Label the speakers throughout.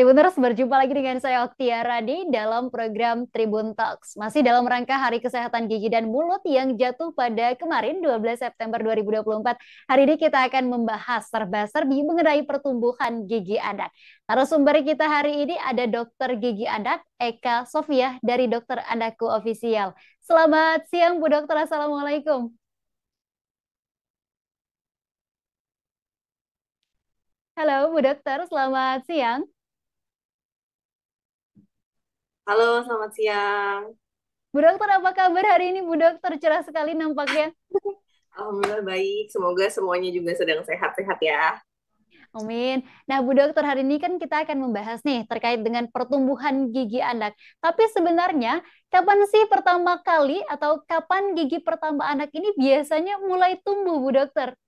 Speaker 1: Tribuners, berjumpa lagi dengan saya Oktiara di dalam program Tribun Talks. Masih dalam rangka Hari Kesehatan Gigi dan Mulut yang jatuh pada kemarin 12 September 2024. Hari ini kita akan membahas serba-serbi mengenai pertumbuhan gigi anak. Narasumber kita hari ini ada Dokter Gigi Anak Eka Sofia dari Dokter Anakku Official. Selamat siang Bu Dokter, Assalamualaikum. Halo Bu Dokter, selamat siang.
Speaker 2: Halo, selamat siang.
Speaker 1: Bu Dokter, apa kabar hari ini Bu Dokter? Cerah sekali nampaknya.
Speaker 2: Alhamdulillah baik. Semoga semuanya juga sedang sehat-sehat ya.
Speaker 1: Amin. Nah, Bu Dokter, hari ini kan kita akan membahas nih terkait dengan pertumbuhan gigi anak. Tapi sebenarnya, kapan sih pertama kali atau kapan gigi pertama anak ini biasanya mulai tumbuh, Bu Dokter?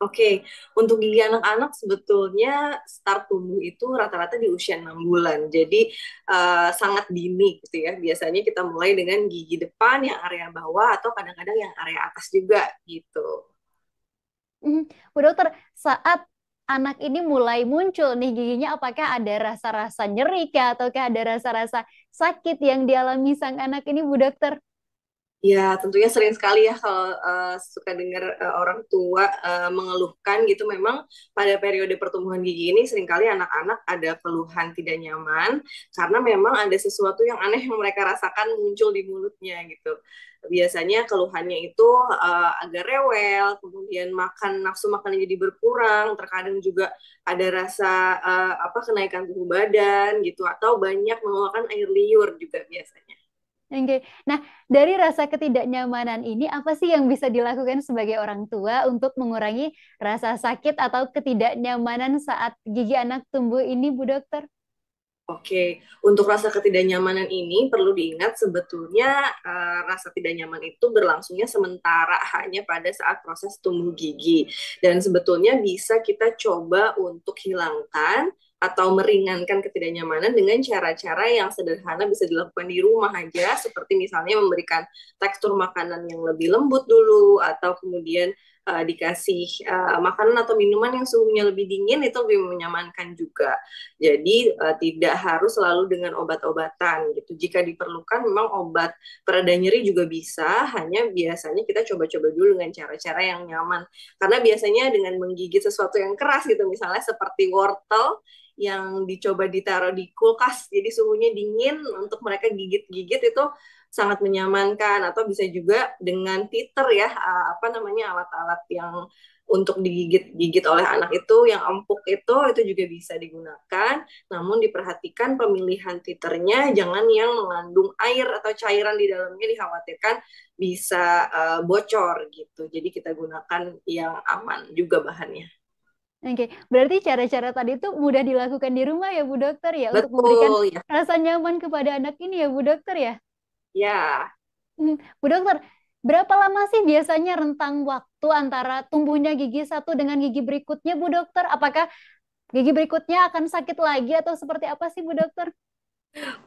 Speaker 2: Oke, untuk gigi anak-anak sebetulnya start tumbuh itu rata-rata di usia 6 bulan. Jadi sangat dini gitu ya. Biasanya kita mulai dengan gigi depan yang area bawah atau kadang-kadang yang area atas juga gitu.
Speaker 1: Bu Dokter, saat anak ini mulai muncul nih giginya, apakah ada rasa-rasa nyeri kah, ataukah ada rasa-rasa sakit yang dialami sang anak ini, Bu Dokter?
Speaker 2: Ya, tentunya sering sekali ya kalau suka dengar orang tua mengeluhkan gitu. Memang pada periode pertumbuhan gigi ini seringkali anak-anak ada keluhan tidak nyaman karena memang ada sesuatu yang aneh yang mereka rasakan muncul di mulutnya gitu. Biasanya keluhannya itu agak rewel, kemudian nafsu makannya jadi berkurang, terkadang juga ada rasa kenaikan tubuh badan gitu atau banyak mengeluarkan air liur juga biasanya.
Speaker 1: Oke. Nah, dari rasa ketidaknyamanan ini, apa sih yang bisa dilakukan sebagai orang tua untuk mengurangi rasa sakit atau ketidaknyamanan saat gigi anak tumbuh ini, Bu Dokter?
Speaker 2: Oke, untuk rasa ketidaknyamanan ini perlu diingat sebetulnya rasa tidak nyaman itu berlangsungnya sementara hanya pada saat proses tumbuh gigi. Dan sebetulnya bisa kita coba untuk hilangkan atau meringankan ketidaknyamanan dengan cara-cara yang sederhana bisa dilakukan di rumah aja, seperti misalnya memberikan tekstur makanan yang lebih lembut dulu, atau kemudian dikasih makanan atau minuman yang suhunya lebih dingin itu lebih menyamankan juga. Jadi tidak harus selalu dengan obat-obatan gitu. Jika diperlukan memang obat pereda nyeri juga bisa, hanya biasanya kita coba-coba dulu dengan cara-cara yang nyaman. Karena biasanya dengan menggigit sesuatu yang keras gitu, misalnya seperti wortel yang dicoba ditaruh di kulkas, jadi suhunya dingin untuk mereka gigit-gigit itu sangat menyamankan. Atau bisa juga dengan titer ya, apa namanya, alat-alat yang untuk digigit-gigit oleh anak itu yang empuk itu juga bisa digunakan, namun diperhatikan pemilihan titernya jangan yang mengandung air atau cairan di dalamnya, dikhawatirkan bisa bocor gitu. Jadi kita gunakan yang aman juga bahannya.
Speaker 1: Oke, berarti cara-cara tadi itu mudah dilakukan di rumah ya, Bu Dokter ya, untuk memberikan
Speaker 2: Betul ya.
Speaker 1: rasa nyaman kepada anak ini ya, Bu Dokter ya?
Speaker 2: Ya.
Speaker 1: Bu Dokter, berapa lama sih biasanya rentang waktu antara tumbuhnya gigi satu dengan gigi berikutnya, Bu Dokter? Apakah gigi berikutnya akan sakit lagi atau seperti apa sih, Bu Dokter?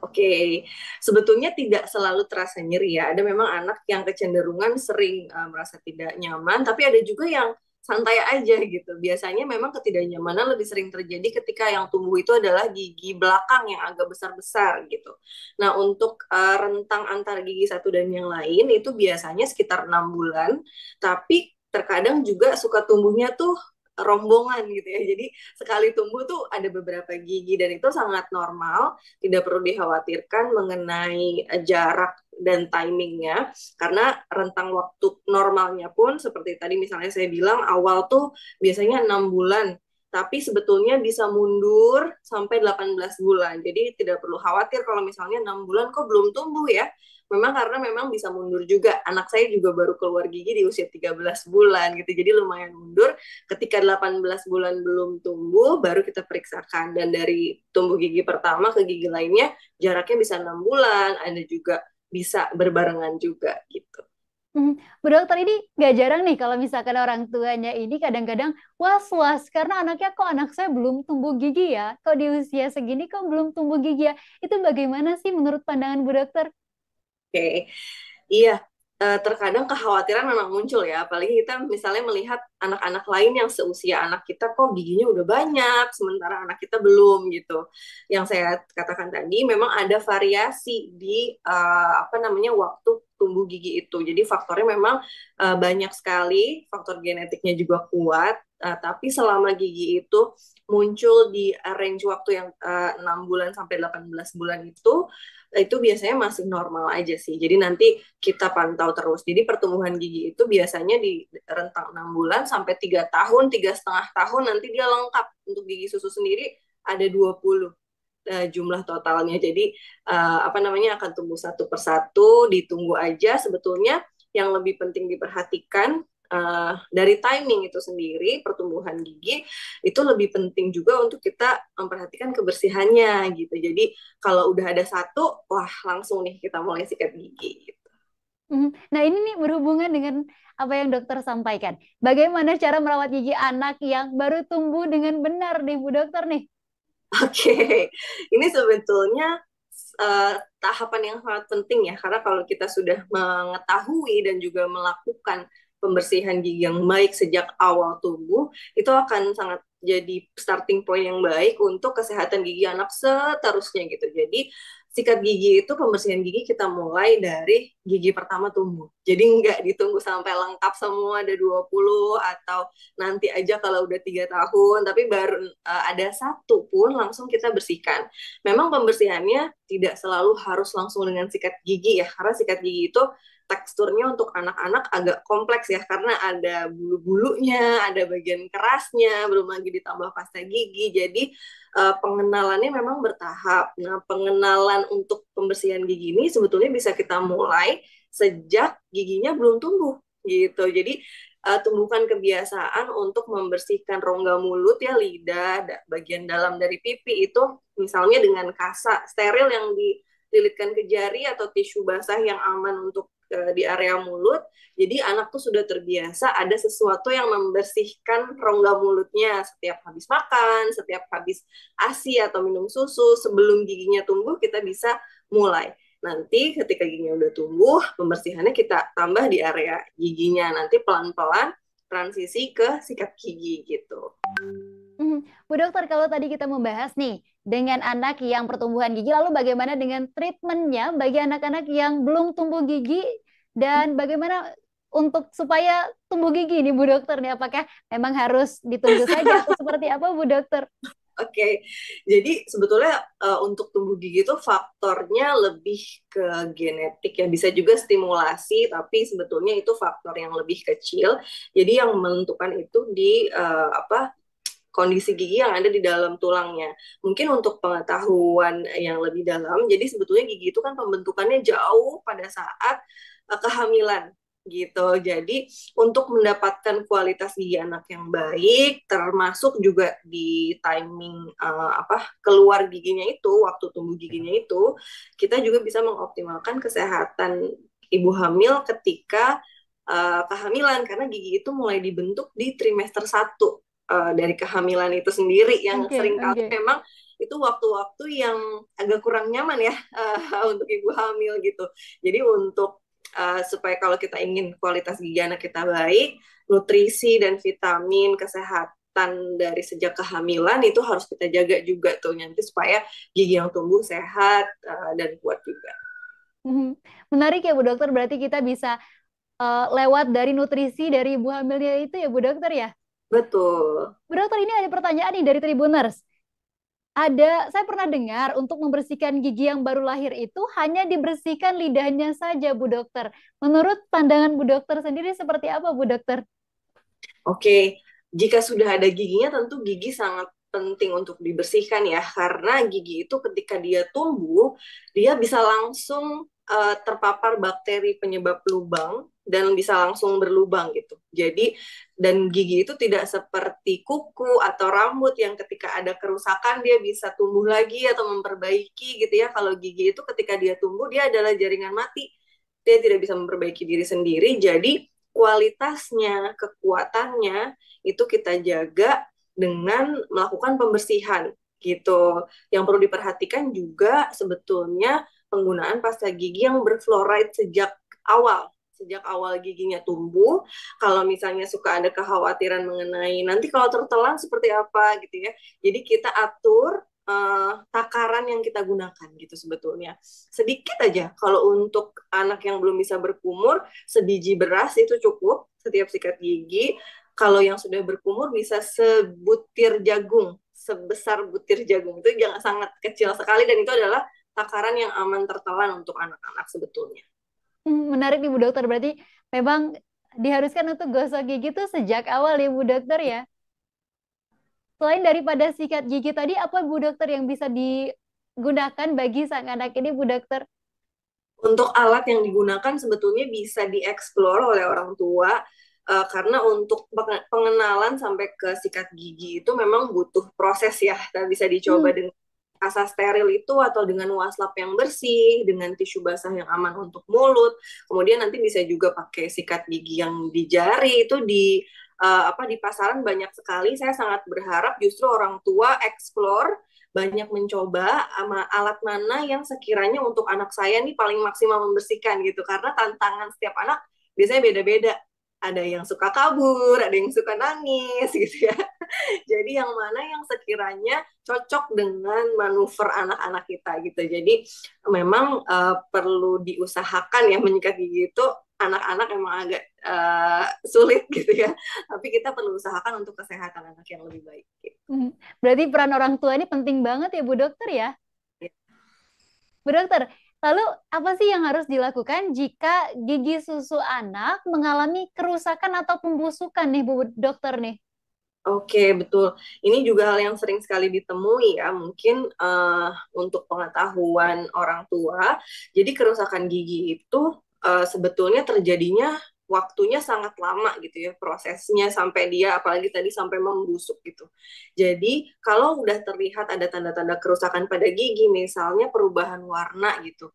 Speaker 2: Oke, sebetulnya tidak selalu terasa nyeri ya. Ada memang anak yang kecenderungan sering merasa tidak nyaman, tapi ada juga yang santai aja gitu. Biasanya memang ketidaknyamanan lebih sering terjadi ketika yang tumbuh itu adalah gigi belakang yang agak besar-besar gitu. Nah, untuk rentang antara gigi satu dan yang lain itu biasanya sekitar 6 bulan, tapi terkadang juga suka tumbuhnya tuh rombongan gitu ya. Jadi sekali tumbuh tuh ada beberapa gigi dan itu sangat normal, tidak perlu dikhawatirkan mengenai jarak dan timingnya, karena rentang waktu normalnya pun seperti tadi misalnya saya bilang awal tuh biasanya 6 bulan, tapi sebetulnya bisa mundur sampai 18 bulan. Jadi tidak perlu khawatir kalau misalnya 6 bulan kok belum tumbuh ya. Memang karena memang bisa mundur juga. Anak saya juga baru keluar gigi di usia 13 bulan gitu. Jadi lumayan mundur. Ketika 18 bulan belum tumbuh, baru kita periksakan. Dan dari tumbuh gigi pertama ke gigi lainnya, jaraknya bisa 6 bulan, ada juga bisa berbarengan juga gitu.
Speaker 1: Bu Dokter, ini nggak jarang nih kalau misalkan orang tuanya ini kadang-kadang was-was karena anaknya kok anak saya belum tumbuh gigi ya, kok di usia segini kok belum tumbuh gigi ya. Itu bagaimana sih menurut pandangan Bu Dokter?
Speaker 2: Oke, iya. terkadang kekhawatiran memang muncul ya, apalagi kita misalnya melihat anak-anak lain yang seusia anak kita kok giginya udah banyak, sementara anak kita belum gitu. Yang saya katakan tadi memang ada variasi di apa namanya waktu tumbuh gigi itu. Jadi faktornya memang banyak sekali, faktor genetiknya juga kuat. Tapi selama gigi itu muncul di range waktu yang 6 bulan sampai 18 bulan itu biasanya masih normal aja sih. Jadi nanti kita pantau terus. Jadi pertumbuhan gigi itu biasanya di rentang 6 bulan sampai 3 tahun, 3,5 tahun nanti dia lengkap. Untuk gigi susu sendiri ada 20 jumlah totalnya. Jadi apa namanya akan tumbuh satu persatu, ditunggu aja. Sebetulnya yang lebih penting diperhatikan dari timing itu sendiri, pertumbuhan gigi itu lebih penting juga untuk kita memperhatikan kebersihannya gitu. Jadi kalau udah ada satu, wah langsung nih kita mulai sikat gigi gitu.
Speaker 1: Nah, ini nih berhubungan dengan apa yang dokter sampaikan. Bagaimana cara merawat gigi anak yang baru tumbuh dengan benar nih, Bu Dokter nih?
Speaker 2: Oke, ini sebetulnya tahapan yang sangat penting ya, karena kalau kita sudah mengetahui dan juga melakukan pembersihan gigi yang baik sejak awal tumbuh, itu akan sangat jadi starting point yang baik untuk kesehatan gigi anak seterusnya gitu. Jadi sikat gigi itu pembersihan gigi kita mulai dari gigi pertama tumbuh. Jadi nggak ditunggu sampai lengkap semua ada 20 atau nanti aja kalau udah 3 tahun, tapi baru ada satu pun langsung kita bersihkan. Memang pembersihannya tidak selalu harus langsung dengan sikat gigi ya, karena sikat gigi itu teksturnya untuk anak-anak agak kompleks ya, karena ada bulu-bulunya, ada bagian kerasnya, belum lagi ditambah pasta gigi. Jadi pengenalannya memang bertahap. Nah, pengenalan untuk pembersihan gigi ini sebetulnya bisa kita mulai sejak giginya belum tumbuh gitu. Jadi tumbuhkan kebiasaan untuk membersihkan rongga mulut ya, lidah, bagian dalam dari pipi itu misalnya dengan kasa steril yang dililitkan ke jari atau tisu basah yang aman untuk di area mulut. Jadi anak tuh sudah terbiasa ada sesuatu yang membersihkan rongga mulutnya setiap habis makan, setiap habis ASI atau minum susu. Sebelum giginya tumbuh kita bisa mulai. Nanti ketika giginya udah tumbuh, pembersihannya kita tambah di area giginya. Nanti pelan-pelan transisi ke sikat gigi gitu.
Speaker 1: Bu Dokter, kalau tadi kita membahas nih dengan anak yang pertumbuhan gigi, lalu bagaimana dengan treatmentnya bagi anak-anak yang belum tumbuh gigi dan bagaimana untuk supaya tumbuh gigi nih Bu Dokter nih, apakah memang harus ditunggu saja atau seperti apa Bu Dokter?
Speaker 2: Oke, jadi sebetulnya untuk tumbuh gigi itu faktornya lebih ke genetik ya, bisa juga stimulasi, tapi sebetulnya itu faktor yang lebih kecil. Jadi yang menentukan itu di apa kondisi gigi yang ada di dalam tulangnya. Mungkin untuk pengetahuan yang lebih dalam, jadi sebetulnya gigi itu kan pembentukannya jauh pada saat kehamilan gitu. Jadi untuk mendapatkan kualitas gigi anak yang baik, termasuk juga di timing apa keluar giginya itu, waktu tumbuh giginya itu, kita juga bisa mengoptimalkan kesehatan ibu hamil ketika kehamilan, karena gigi itu mulai dibentuk di trimester 1 dari kehamilan itu sendiri, yang seringkali memang itu waktu-waktu yang agak kurang nyaman ya untuk ibu hamil gitu. Jadi untuk supaya kalau kita ingin kualitas gigi anak kita baik, nutrisi dan vitamin, kesehatan dari sejak kehamilan itu harus kita jaga juga tuh nanti supaya gigi yang tumbuh sehat dan kuat juga.
Speaker 1: Menarik ya Bu Dokter, berarti kita bisa lewat dari nutrisi dari ibu hamilnya itu ya Bu Dokter ya?
Speaker 2: Betul.
Speaker 1: Bu Dokter, ini ada pertanyaan nih dari Tribuners. Saya pernah dengar untuk membersihkan gigi yang baru lahir itu hanya dibersihkan lidahnya saja, Bu Dokter. Menurut pandangan Bu Dokter sendiri seperti apa, Bu Dokter?
Speaker 2: Oke, jika sudah ada giginya tentu gigi sangat penting untuk dibersihkan ya, karena gigi itu ketika dia tumbuh, dia bisa langsung terpapar bakteri penyebab lubang dan bisa langsung berlubang gitu. Jadi, dan gigi itu tidak seperti kuku atau rambut yang ketika ada kerusakan dia bisa tumbuh lagi atau memperbaiki gitu ya. Kalau gigi itu ketika dia tumbuh, dia adalah jaringan mati. Dia tidak bisa memperbaiki diri sendiri, jadi kualitasnya, kekuatannya itu kita jaga dengan melakukan pembersihan gitu. Yang perlu diperhatikan juga sebetulnya penggunaan pasta gigi yang berfluoride sejak awal, sejak awal giginya tumbuh. Kalau misalnya suka ada kekhawatiran mengenai nanti kalau tertelan seperti apa gitu ya. Jadi kita atur takaran yang kita gunakan gitu sebetulnya. Sedikit aja kalau untuk anak yang belum bisa berkumur, sebiji beras itu cukup setiap sikat gigi. Kalau yang sudah berkumur bisa sebutir jagung, sebesar butir jagung. Itu jangan sangat kecil sekali dan itu adalah takaran yang aman tertelan untuk anak-anak sebetulnya.
Speaker 1: Menarik nih Bu Dokter, berarti memang diharuskan untuk gosok gigi tuh sejak awal ya Bu Dokter ya. Selain daripada sikat gigi tadi, apa Bu Dokter yang bisa digunakan bagi sang anak ini Bu Dokter?
Speaker 2: Untuk alat yang digunakan sebetulnya bisa dieksplor oleh orang tua karena untuk pengenalan sampai ke sikat gigi itu memang butuh proses ya. Kita bisa dicoba
Speaker 1: Hmm.
Speaker 2: dengan kasa steril itu atau dengan waslap yang bersih, dengan tisu basah yang aman untuk mulut. Kemudian nanti bisa juga pakai sikat gigi yang di jari itu di pasaran banyak sekali. Saya sangat berharap justru orang tua explore banyak mencoba alat mana yang sekiranya untuk anak saya nih paling maksimal membersihkan gitu karena tantangan setiap anak biasanya beda-beda, ada yang suka kabur, ada yang suka nangis gitu ya. Jadi yang mana yang sekiranya cocok dengan manuver anak-anak kita gitu. Jadi memang perlu diusahakan ya menyikat gigi itu anak-anak emang agak sulit gitu ya. Tapi kita perlu usahakan untuk kesehatan anak yang lebih baik. Gitu.
Speaker 1: Berarti peran orang tua ini penting banget ya Bu Dokter ya.
Speaker 2: Ya.
Speaker 1: Bu Dokter, lalu apa sih yang harus dilakukan jika gigi susu anak mengalami kerusakan atau pembusukan nih Bu Dokter nih?
Speaker 2: Oke, betul. Ini juga hal yang sering sekali ditemui ya, mungkin untuk pengetahuan orang tua. Jadi kerusakan gigi itu sebetulnya terjadinya waktunya sangat lama gitu ya prosesnya sampai dia apalagi tadi sampai membusuk gitu. Jadi kalau udah terlihat ada tanda-tanda kerusakan pada gigi, misalnya perubahan warna gitu,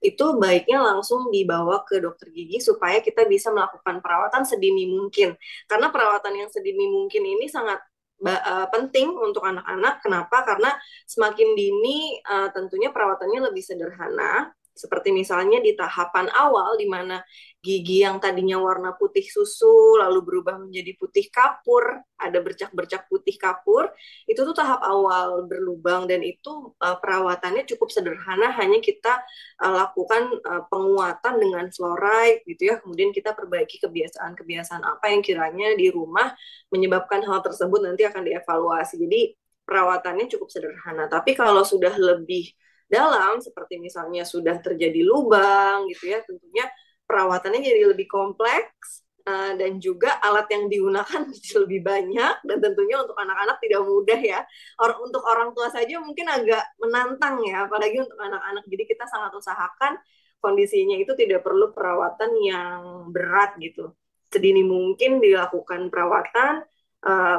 Speaker 2: itu baiknya langsung dibawa ke dokter gigi supaya kita bisa melakukan perawatan sedini mungkin. Karena perawatan yang sedini mungkin ini sangat penting untuk anak-anak. Kenapa? Karena semakin dini tentunya perawatannya lebih sederhana. Seperti misalnya di tahapan awal di mana gigi yang tadinya warna putih susu lalu berubah menjadi putih kapur, ada bercak-bercak putih kapur, itu tuh tahap awal berlubang dan itu perawatannya cukup sederhana, hanya kita lakukan penguatan dengan fluoride gitu ya, kemudian kita perbaiki kebiasaan-kebiasaan apa yang kiranya di rumah menyebabkan hal tersebut nanti akan dievaluasi. Jadi perawatannya cukup sederhana. Tapi kalau sudah lebih dalam, seperti misalnya sudah terjadi lubang gitu ya, tentunya perawatannya jadi lebih kompleks dan juga alat yang digunakan lebih banyak dan tentunya untuk anak-anak tidak mudah ya. Untuk orang tua saja mungkin agak menantang ya, apalagi untuk anak-anak. Jadi kita sangat usahakan kondisinya itu tidak perlu perawatan yang berat gitu. Sedini mungkin dilakukan perawatan,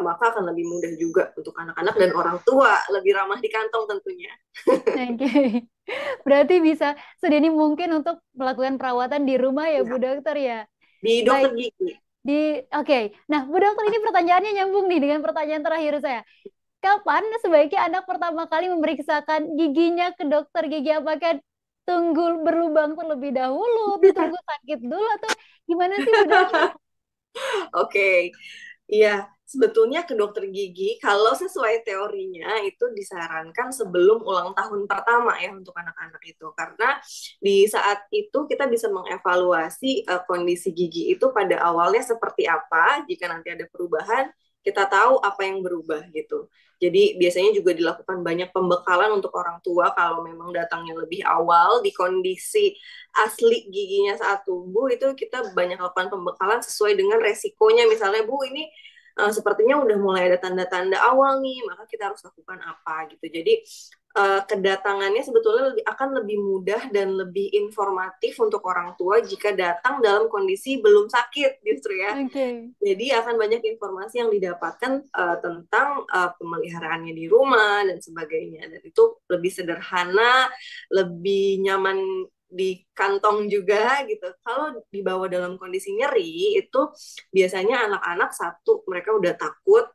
Speaker 2: maka akan lebih mudah juga untuk anak-anak dan orang tua, lebih ramah di kantong tentunya.
Speaker 1: Oke. Berarti bisa sedini mungkin untuk melakukan perawatan di rumah ya Bu
Speaker 2: Ya,
Speaker 1: Dokter ya.
Speaker 2: di dokter
Speaker 1: Baik,
Speaker 2: gigi.
Speaker 1: oke. Nah, Bu Dokter ini pertanyaannya nyambung nih dengan pertanyaan terakhir saya. Kapan sebaiknya anak pertama kali memeriksakan giginya ke dokter gigi? Apakah tunggu berlubang terlebih dahulu, tunggu sakit dulu, atau gimana sih Bu Dokter?
Speaker 2: Oke, iya, sebetulnya ke dokter gigi kalau sesuai teorinya itu disarankan sebelum ulang tahun pertama ya untuk anak-anak itu. Karena di saat itu kita bisa mengevaluasi kondisi gigi itu pada awalnya seperti apa. Jika nanti ada perubahan, kita tahu apa yang berubah gitu. Jadi biasanya juga dilakukan banyak pembekalan untuk orang tua kalau memang datangnya lebih awal di kondisi asli giginya saat tumbuh itu kita banyak lakukan pembekalan sesuai dengan resikonya. Misalnya Bu ini sepertinya udah mulai ada tanda-tanda awal nih, maka kita harus lakukan apa gitu. Jadi kedatangannya sebetulnya akan lebih mudah dan lebih informatif untuk orang tua jika datang dalam kondisi belum sakit justru ya.
Speaker 1: Oke.
Speaker 2: Jadi akan banyak informasi yang didapatkan tentang pemeliharaannya di rumah dan sebagainya. Dan itu lebih sederhana, lebih nyaman di kantong juga gitu. Kalau dibawa dalam kondisi nyeri itu biasanya anak-anak satu mereka udah takut.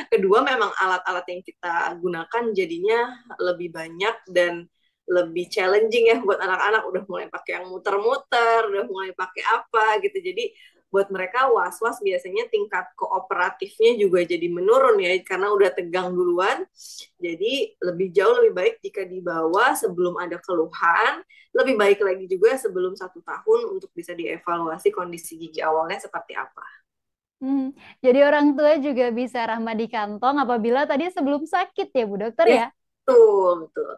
Speaker 2: Kedua memang alat-alat yang kita gunakan jadinya lebih banyak dan lebih challenging ya buat anak-anak, udah mulai pakai yang muter-muter, udah mulai pakai apa gitu. Jadi buat mereka was-was biasanya tingkat kooperatifnya juga jadi menurun ya karena udah tegang duluan. Jadi lebih jauh lebih baik jika dibawa sebelum ada keluhan, lebih baik lagi juga sebelum 1 tahun untuk bisa dievaluasi kondisi gigi awalnya seperti apa.
Speaker 1: Hmm, jadi orang tua juga bisa ramah di kantong apabila tadi sebelum sakit ya Bu Dokter
Speaker 2: Ya,
Speaker 1: ya.
Speaker 2: betul, betul.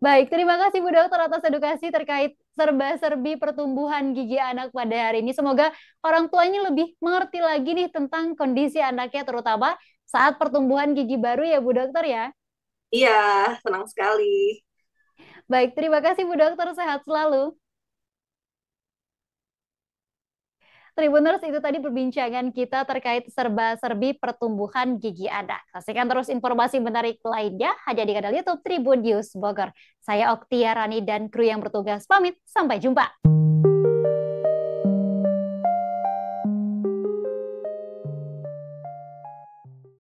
Speaker 1: Baik, terima kasih Bu Dokter atas edukasi terkait serba-serbi pertumbuhan gigi anak pada hari ini. Semoga orang tuanya lebih mengerti lagi nih tentang kondisi anaknya, terutama saat pertumbuhan gigi baru ya Bu Dokter ya.
Speaker 2: Iya, senang sekali.
Speaker 1: Baik, terima kasih Bu Dokter, sehat selalu. Tribuners, itu tadi perbincangan kita terkait serba-serbi pertumbuhan gigi anak. Saksikan terus informasi menarik lainnya hanya di kanal YouTube Tribun News Bogor. Saya Oktia Rani dan kru yang bertugas pamit. Sampai jumpa.